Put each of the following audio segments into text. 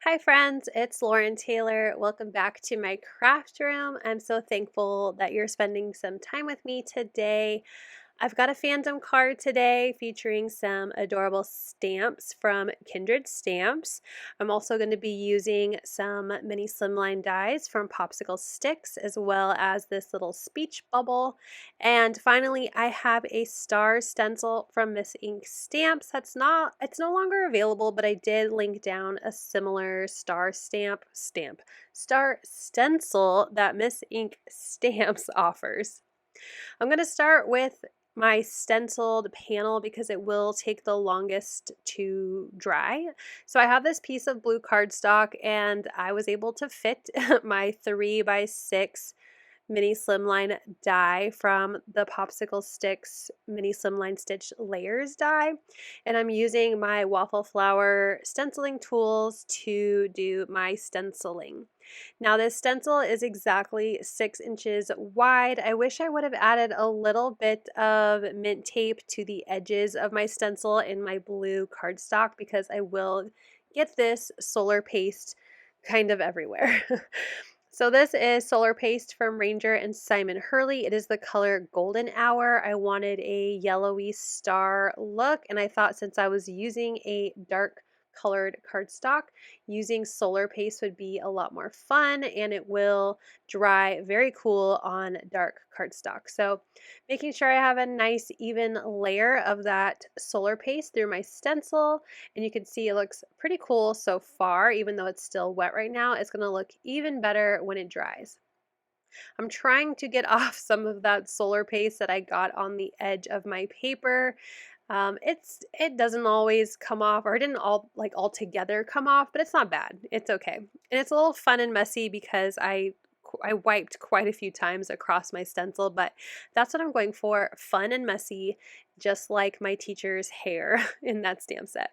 Hi friends, it's Lauren Taylor. Welcome back to my craft room. I'm so thankful that you're spending some time with me today. I've got a Fandom card today featuring some adorable stamps from Kindred Stamps. I'm also going to be using some mini Slimline dies from PopsicleSticks, as well as this little speech bubble. And finally, I have a star stencil from Miss Ink Stamps. It's no longer available, but I did link down a similar star stencil that Miss Ink Stamps offers. I'm going to start with my stenciled panel because it will take the longest to dry. So I have this piece of blue cardstock and I was able to fit my 3x6 mini slimline die from the PopsicleSticks mini slimline stitch layers die, and I'm using my waffle flower stenciling tools to do my stenciling. Now this stencil is exactly 6 inches wide. I wish I would have added a little bit of mint tape to the edges of my stencil in my blue cardstock because I will get this solar paste kind of everywhere. So this is Solar Paste from Ranger and Simon Hurley. It is the color Golden Hour. I wanted a yellowy star look, and I thought since I was using a dark colored cardstock, using Solar Paste would be a lot more fun, and it will dry very cool on dark cardstock. So making sure I have a nice even layer of that Solar Paste through my stencil, and you can see it looks pretty cool so far. Even though it's still wet right now, it's going to look even better when it dries. I'm trying to get off some of that solar paste that I got on the edge of my paper. It doesn't always come off, or it didn't all together come off, but it's not bad. It's okay. And it's a little fun and messy because I wiped quite a few times across my stencil, but that's what I'm going for, fun and messy, just like my teacher's hair in that stamp set.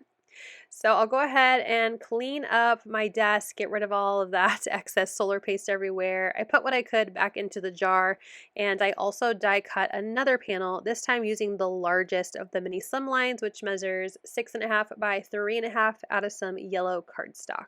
So I'll go ahead and clean up my desk, get rid of all of that excess solar paste everywhere. I put what I could back into the jar, and I also die cut another panel, this time using the largest of the mini slimlines, which measures 6.5 by 3.5 out of some yellow cardstock.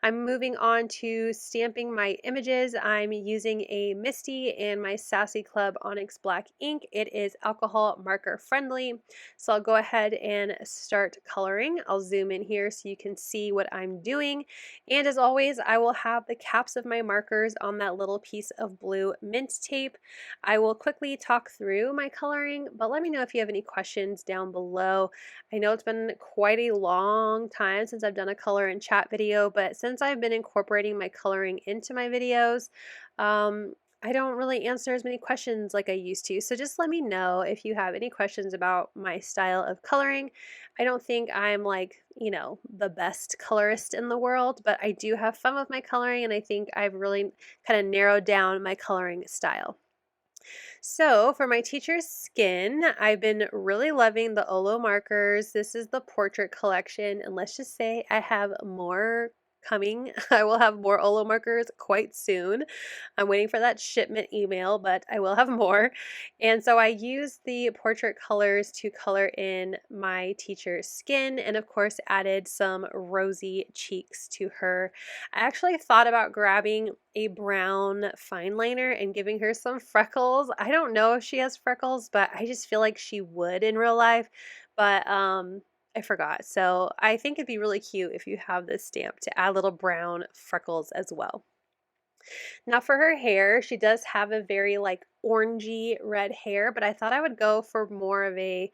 I'm moving on to stamping my images. I'm using a Misty and my Sassy Club Onyx Black ink. It is alcohol marker friendly. So I'll go ahead and start coloring. I'll zoom in here so you can see what I'm doing. And as always, I will have the caps of my markers on that little piece of blue mint tape. I will quickly talk through my coloring, but let me know if you have any questions down below. I know it's been quite a long time since I've done a color and chat video, but since I've been incorporating my coloring into my videos, I don't really answer as many questions like I used to. So just let me know if you have any questions about my style of coloring. I don't think I'm the best colorist in the world, but I do have fun with my coloring, and I think I've really kind of narrowed down my coloring style. So for my teacher's skin, I've been really loving the Olo markers. This is the portrait collection, and let's just say I have more coming. I will have more Olo markers quite soon. I'm waiting for that shipment email, but I will have more. And so I used the portrait colors to color in my teacher's skin, and of course added some rosy cheeks to her. I actually thought about grabbing a brown fine liner and giving her some freckles. I don't know if she has freckles, but I just feel like she would in real life. But I forgot. So I think it'd be really cute if you have this stamp to add little brown freckles as well. Now for her hair, she does have a very orangey red hair, but I thought I would go for more of a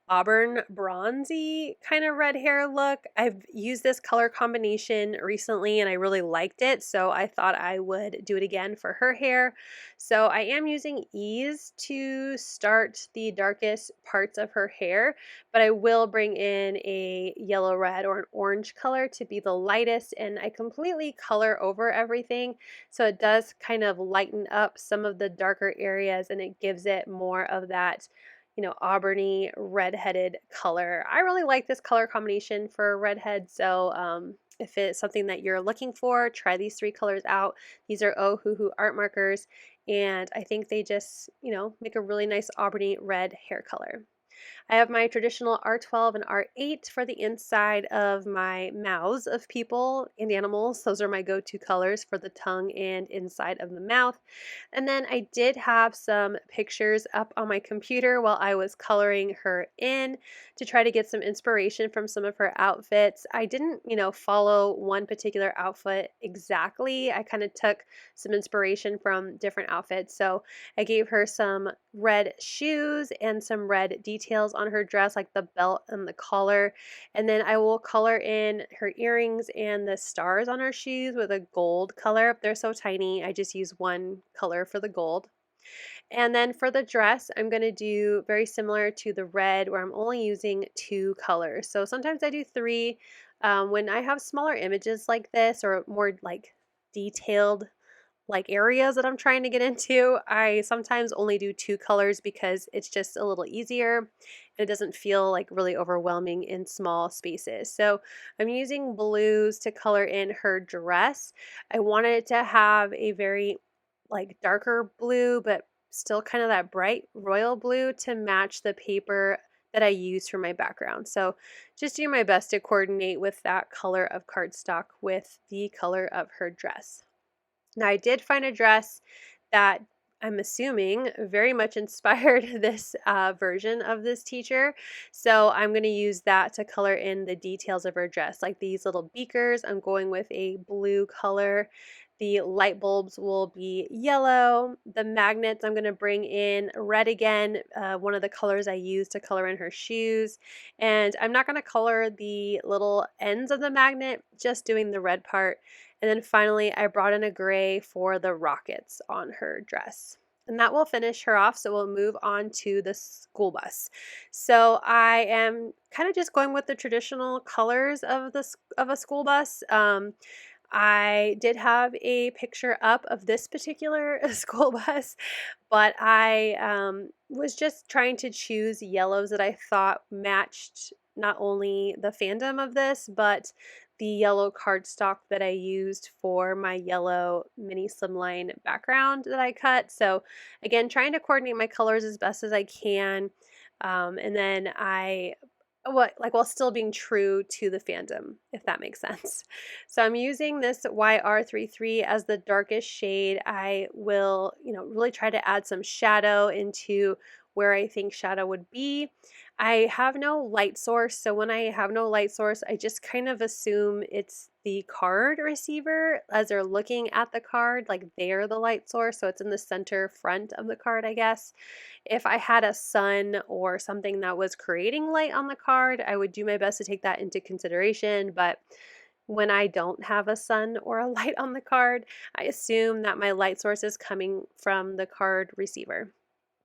auburn bronzy kind of red hair look. I've used this color combination recently and I really liked it, so I thought I would do it again for her hair. So I am using Ease to start the darkest parts of her hair, but I will bring in a yellow red or an orange color to be the lightest, and I completely color over everything so it does kind of lighten up some of the darker areas and it gives it more of that auburny redheaded color. I really like this color combination for redhead, so if it's something that you're looking for, try these 3 colors out. These are Ohuhu art markers, and I think they just, make a really nice auburny red hair color. I have my traditional R12 and R8 for the inside of my mouths of people and animals. Those are my go-to colors for the tongue and inside of the mouth. And then I did have some pictures up on my computer while I was coloring her in to try to get some inspiration from some of her outfits. I didn't, follow one particular outfit exactly. I kind of took some inspiration from different outfits. So I gave her some red shoes and some red details on her dress, like the belt and the collar. And then I will color in her earrings and the stars on her shoes with a gold color. They're so tiny, I just use one color for the gold. And then for the dress, I'm going to do very similar to the red where I'm only using 2 colors. So sometimes I do 3. When I have smaller images like this or more like detailed like areas that I'm trying to get into, I sometimes only do 2 colors because it's just a little easier and it doesn't feel like really overwhelming in small spaces. So I'm using blues to color in her dress. I wanted it to have a very like darker blue, but still kind of that bright royal blue to match the paper that I use for my background. So just doing my best to coordinate with that color of cardstock with the color of her dress. Now, I did find a dress that I'm assuming very much inspired this version of this teacher. So I'm going to use that to color in the details of her dress. Like these little beakers, I'm going with a blue color. The light bulbs will be yellow. The magnets, I'm going to bring in red again, one of the colors I use to color in her shoes. And I'm not going to color the little ends of the magnet, just doing the red part. And then finally, I brought in a gray for the rockets on her dress. And that will finish her off, so we'll move on to the school bus. So I am kind of just going with the traditional colors of a school bus. I did have a picture up of this particular school bus, but I was just trying to choose yellows that I thought matched not only the fandom of this, but the yellow cardstock that I used for my yellow mini slimline background that I cut. So again, trying to coordinate my colors as best as I can. And then while still being true to the fandom, if that makes sense. So I'm using this YR33 as the darkest shade. I will, really try to add some shadow into where I think shadow would be. I have no light source, so when I have no light source, I just kind of assume it's the card receiver as they're looking at the card, like they're the light source, so it's in the center front of the card, I guess. If I had a sun or something that was creating light on the card, I would do my best to take that into consideration, but when I don't have a sun or a light on the card, I assume that my light source is coming from the card receiver,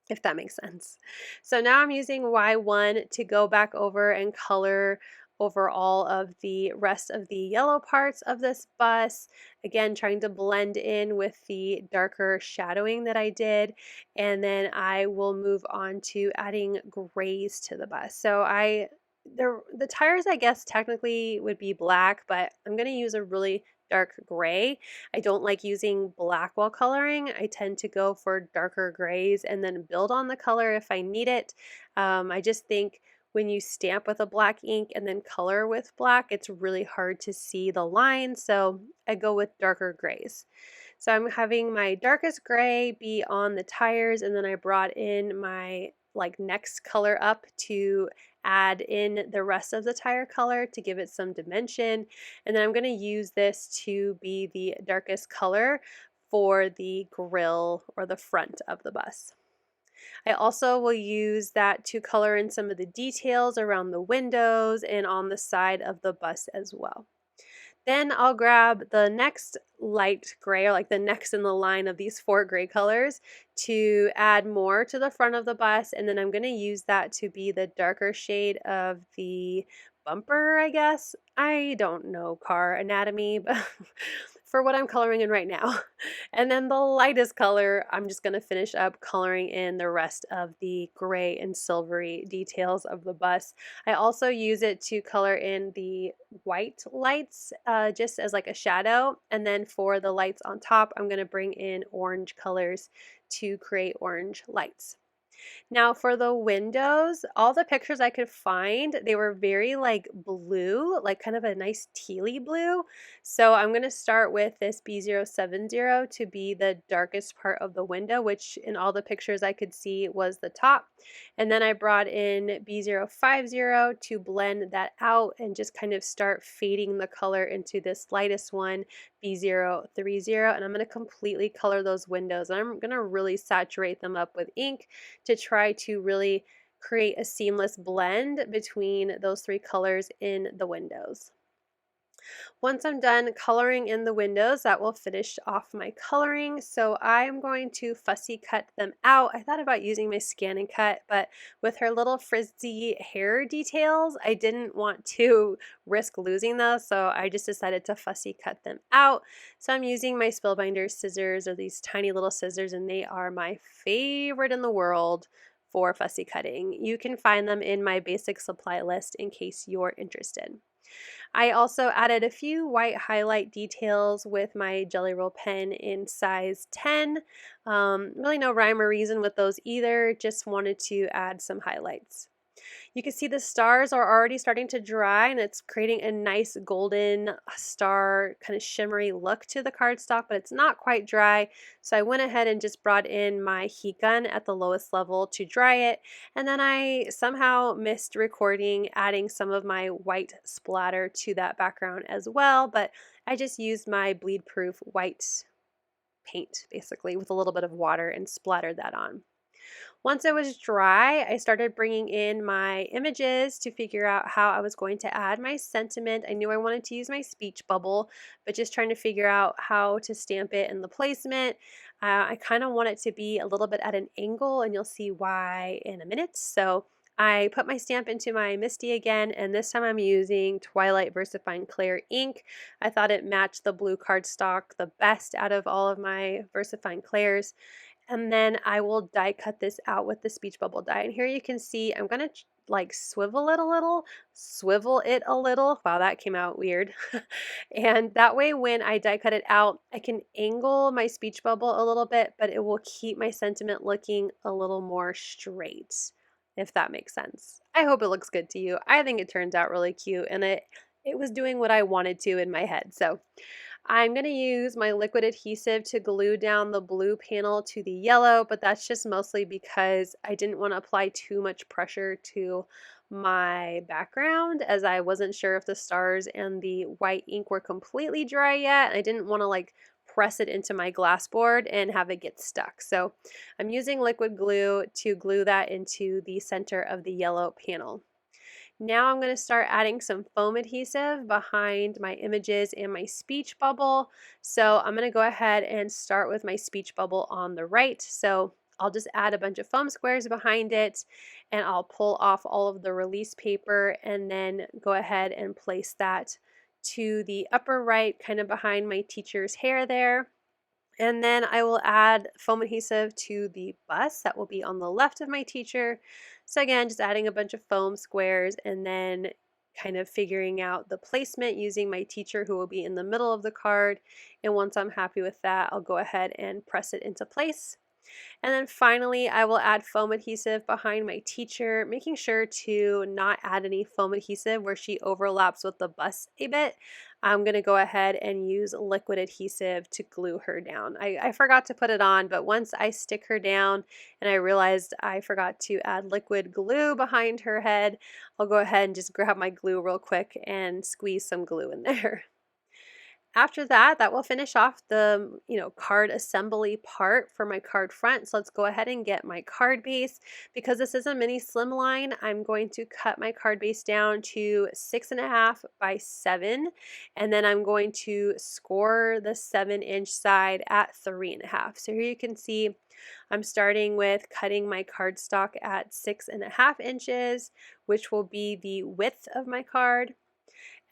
if that makes sense. So now I'm using Y1 to go back over and color over all of the rest of the yellow parts of this bus. Again, trying to blend in with the darker shadowing that I did. And then I will move on to adding grays to the bus. So the tires, I guess, technically would be black, but I'm going to use a really dark gray. I don't like using black while coloring. I tend to go for darker grays and then build on the color if I need it. I just think when you stamp with a black ink and then color with black, it's really hard to see the lines, so I go with darker grays. So I'm having my darkest gray be on the tires, and then I brought in my next color up to add in the rest of the tire color to give it some dimension. And then I'm going to use this to be the darkest color for the grill or the front of the bus. I also will use that to color in some of the details around the windows and on the side of the bus as well. Then I'll grab the next light gray, or like the next in the line of these 4 gray colors, to add more to the front of the bus, and then I'm going to use that to be the darker shade of the bumper, I guess. I don't know car anatomy, but for what I'm coloring in right now. And then the lightest color, I'm just going to finish up coloring in the rest of the gray and silvery details of the bus. I also use it to color in the white lights just as like a shadow. And then for the lights on top, I'm going to bring in orange colors to create orange lights. Now for the windows, all the pictures I could find, they were very like blue, like kind of a nice tealy blue. So I'm going to start with this B070 to be the darkest part of the window, which in all the pictures I could see was the top. And then I brought in B050 to blend that out and just kind of start fading the color into this lightest one, B030. And I'm going to completely color those windows. And I'm going to really saturate them up with ink to try to really create a seamless blend between those three colors in the windows. Once I'm done coloring in the windows, that will finish off my coloring. So I'm going to fussy cut them out. I thought about using my scan and cut, but with her little frizzy hair details, I didn't want to risk losing those, so I just decided to fussy cut them out. So I'm using my Spellbinder scissors, or these tiny little scissors, and they are my favorite in the world for fussy cutting. You can find them in my basic supply list in case you're interested. I also added a few white highlight details with my Jelly Roll pen in size 10. Really no rhyme or reason with those either, just wanted to add some highlights. You can see the stars are already starting to dry, and it's creating a nice golden star kind of shimmery look to the cardstock, but it's not quite dry. So I went ahead and just brought in my heat gun at the lowest level to dry it. And then I somehow missed recording adding some of my white splatter to that background as well, but I just used my bleed-proof white paint basically with a little bit of water and splattered that on. Once it was dry, I started bringing in my images to figure out how I was going to add my sentiment. I knew I wanted to use my speech bubble, but just trying to figure out how to stamp it and the placement. I kind of want it to be a little bit at an angle, and you'll see why in a minute. So I put my stamp into my Misty again, and this time I'm using Twilight VersaFine Clair ink. I thought it matched the blue cardstock the best out of all of my VersaFine Clairs. And then I will die cut this out with the speech bubble die. And here you can see I'm going to like swivel it a little. Wow, that came out weird. And that way when I die cut it out, I can angle my speech bubble a little bit, but it will keep my sentiment looking a little more straight, if that makes sense. I hope it looks good to you. I think it turns out really cute, and it was doing what I wanted to in my head. So I'm going to use my liquid adhesive to glue down the blue panel to the yellow, but that's just mostly because I didn't want to apply too much pressure to my background, as I wasn't sure if the stars and the white ink were completely dry yet. I didn't want to like press it into my glass board and have it get stuck. So I'm using liquid glue to glue that into the center of the yellow panel. Now I'm going to start adding some foam adhesive behind my images and my speech bubble. So I'm going to go ahead and start with my speech bubble on the right. So I'll just add a bunch of foam squares behind it, and I'll pull off all of the release paper and then go ahead and place that to the upper right, kind of behind my teacher's hair there. And then I will add foam adhesive to the bust that will be on the left of my teacher. So again, just adding a bunch of foam squares and then kind of figuring out the placement using my teacher, who will be in the middle of the card. And once I'm happy with that, I'll go ahead and press it into place. And then finally, I will add foam adhesive behind my teacher, making sure to not add any foam adhesive where she overlaps with the bust a bit. I'm going to go ahead and use liquid adhesive to glue her down. I forgot to put it on, but once I stick her down and I realized I forgot to add liquid glue behind her head, I'll go ahead and just grab my glue real quick and squeeze some glue in there. After that, that will finish off the, card assembly part for my card front. So let's go ahead and get my card base. Because this is a mini slimline, I'm going to cut my card base down to 6.5 by 7. And then I'm going to score the 7-inch side at 3.5. So here you can see I'm starting with cutting my cardstock at 6.5 inches, which will be the width of my card.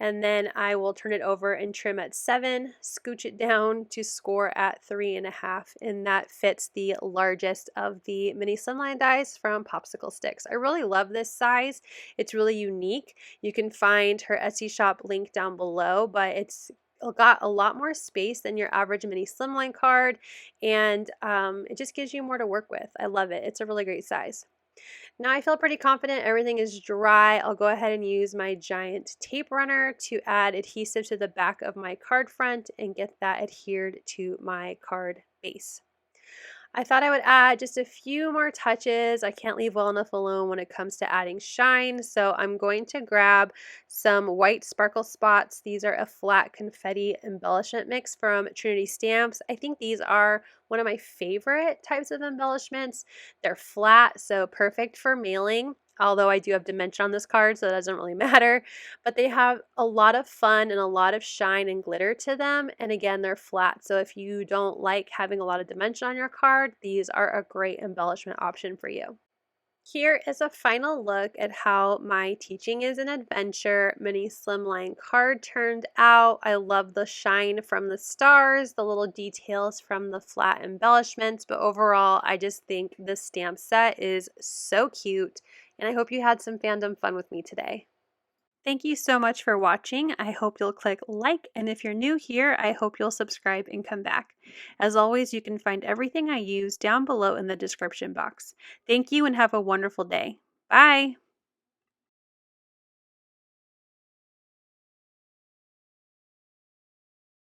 And then I will turn it over and trim at 7, scooch it down to score at 3.5, and that fits the largest of the mini slimline dies from PopsicleSticks. I really love this size. It's really unique. You can find her Etsy shop link down below, but it's got a lot more space than your average mini slimline card, and it just gives you more to work with. I love it. It's a really great size. Now I feel pretty confident everything is dry. I'll go ahead and use my giant tape runner to add adhesive to the back of my card front and get that adhered to my card base. I thought I would add just a few more touches. I can't leave well enough alone when it comes to adding shine, so I'm going to grab some white sparkle spots. These are a flat confetti embellishment mix from Trinity Stamps. I think these are one of my favorite types of embellishments. They're flat, so perfect for mailing. Although I do have dimension on this card, so that doesn't really matter. But they have a lot of fun and a lot of shine and glitter to them. And again, they're flat. So if you don't like having a lot of dimension on your card, these are a great embellishment option for you. Here is a final look at how my Teaching is an Adventure mini slimline card turned out. I love the shine from the stars, the little details from the flat embellishments, but overall I just think this stamp set is so cute, and I hope you had some fandom fun with me today. Thank you so much for watching. I hope you'll click like, and if you're new here, I hope you'll subscribe and come back. As always, you can find everything I use down below in the description box. Thank you and have a wonderful day. Bye!